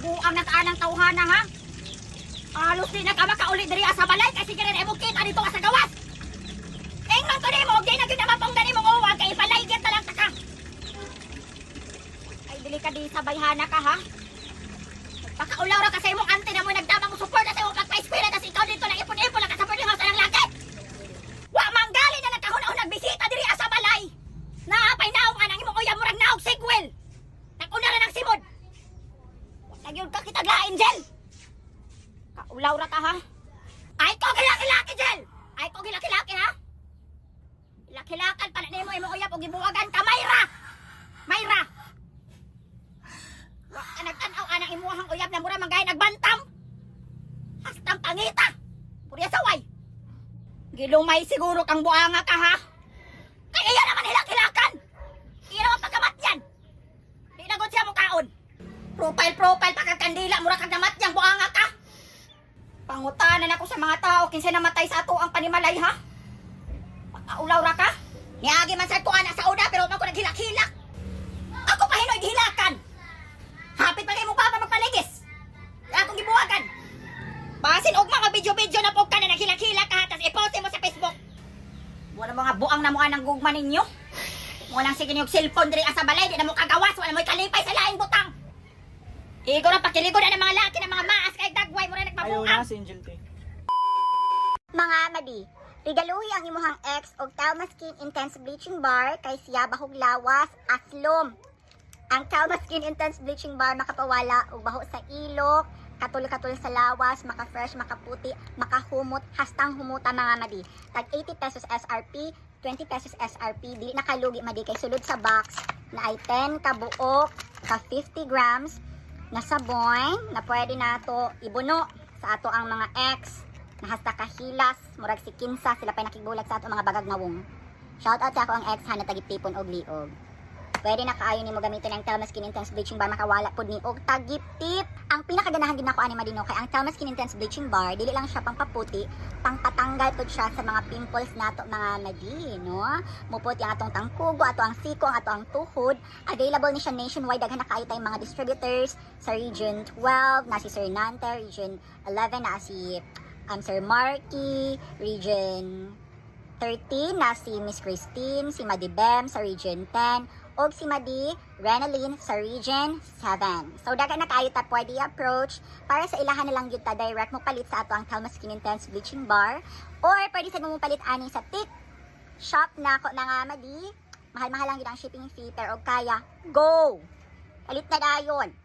Buang na taanang tawhana ha. Alos di na ka makauli diri sa balay kasi kaya na mo kita dito sa gawas. Engman ko nimo, di na gyud na mapanggan nimo uwag kay palaygyat ta lang ta ka. Ay dili ka di sa bayhana ka ha. Pakaulaw ra ka sa imong ante na mo nagdamang mo support sa imong pagpa-eskwela tas ikaw dito lang ipon-ipon lang ka sa boarding house nang lagi. Wa manggali na nagkahon-ahon nagbisita diri sa balay. Naapay naong anang imong uyab murag naog sigwel. Nag-una ra ng simod. Wa na gyud ka kitaglain, Jel. Kaulaw ra ka ha. Ay ko gilaki-laki, Jel. Ay ko gilaki-laki ha. Laki-lakan pa na nimo imong uyab og gibuwagan ka, Mayra. Mayra. Wa ka nag-an-aw anang imuhang uyab na mura manggahay nagbantam. Hastang pangita. Purya saway. Gilumay siguro kang buanga ka ha. Kaya iya naman hilak-hilakan. Iya naman pagkamat yan. Di na gud siya mukaon. Profile pa kag kandila mura kag namat yang buanga ka. Pangutanan ako sa mga tao kinsa namatay sa ato ang panimalay ha. Ulaw ra ka? Niagi man sa tuana sa uda pero man ko naghilak-hilak. Ako pa hinoy gihilakan. Hapit pa kay mo papa magpaligis. Akong gibuwagan. Basin og mga video-video na pog ka na naghilak-hilak ka tas i-post mo sa Facebook. Wala mga buang na mga nang gugma ninyo. Walang sige niyog cellphone diri sa balay di na mo kagawas wala mo kalipay sa laing butang. Igo na pakiligo na ng mga laki ng mga maas kay dagway mo na nagpabuang. Ayaw na si Angel te. Mga madi, regaluhi ang imuhang ex og Talma Skin Intense Bleaching Bar kay siya bahog lawas aslom. Ang Talma Skin Intense Bleaching Bar makapawala og baho sa ilok, katul-katul sa lawas, maka-fresh, makaputi, makahumot, hastang humuta mga madi. Tag 80 pesos SRP, 20 pesos SRP, dili nakalugi madi kay sulod sa box na ay 10 ka buok, ka 50 grams na sabon na pwede nato ibuno sa ato ang mga ex na hasta kahilas, murag si Kinsa, sila pa'y nakigulat sa ato mga bagag na wong. Shout out sa ako ang ex, hana tagip-tipon og liog. Pwede na kaayo ni mo gamitin ang Talma Skin Intense Bleaching Bar, makawala pod ni og tagip-tip. Ang pinakaganahan din ako ani madino kay ang Talma Skin Intense Bleaching Bar, dili lang siya pangpaputi, pangpatanggal pod siya sa mga pimples nato mga madi, no? Muputi ang atong tangkugo, ato ang siko, ato ang tuhod. Available ni siya nationwide, daghan na kaayo tayong mga distributors sa Region 12, na si Sir Nante, Region 11 na si Sir Marky, Region 13 na si Miss Christine, si Madi Bem sa Region 10, o si Madi Renaline sa Region 7. So daga na kayo ta pwede approach para sa ilahan na lang yun ta direct mo palit sa ato ang Talma Skin Intense Bleaching Bar, or pwede sa mo palit ani sa Tik shop na ko na nga Madi. Mahal-mahal lang yun ang shipping fee pero kaya go! Palit na dayon!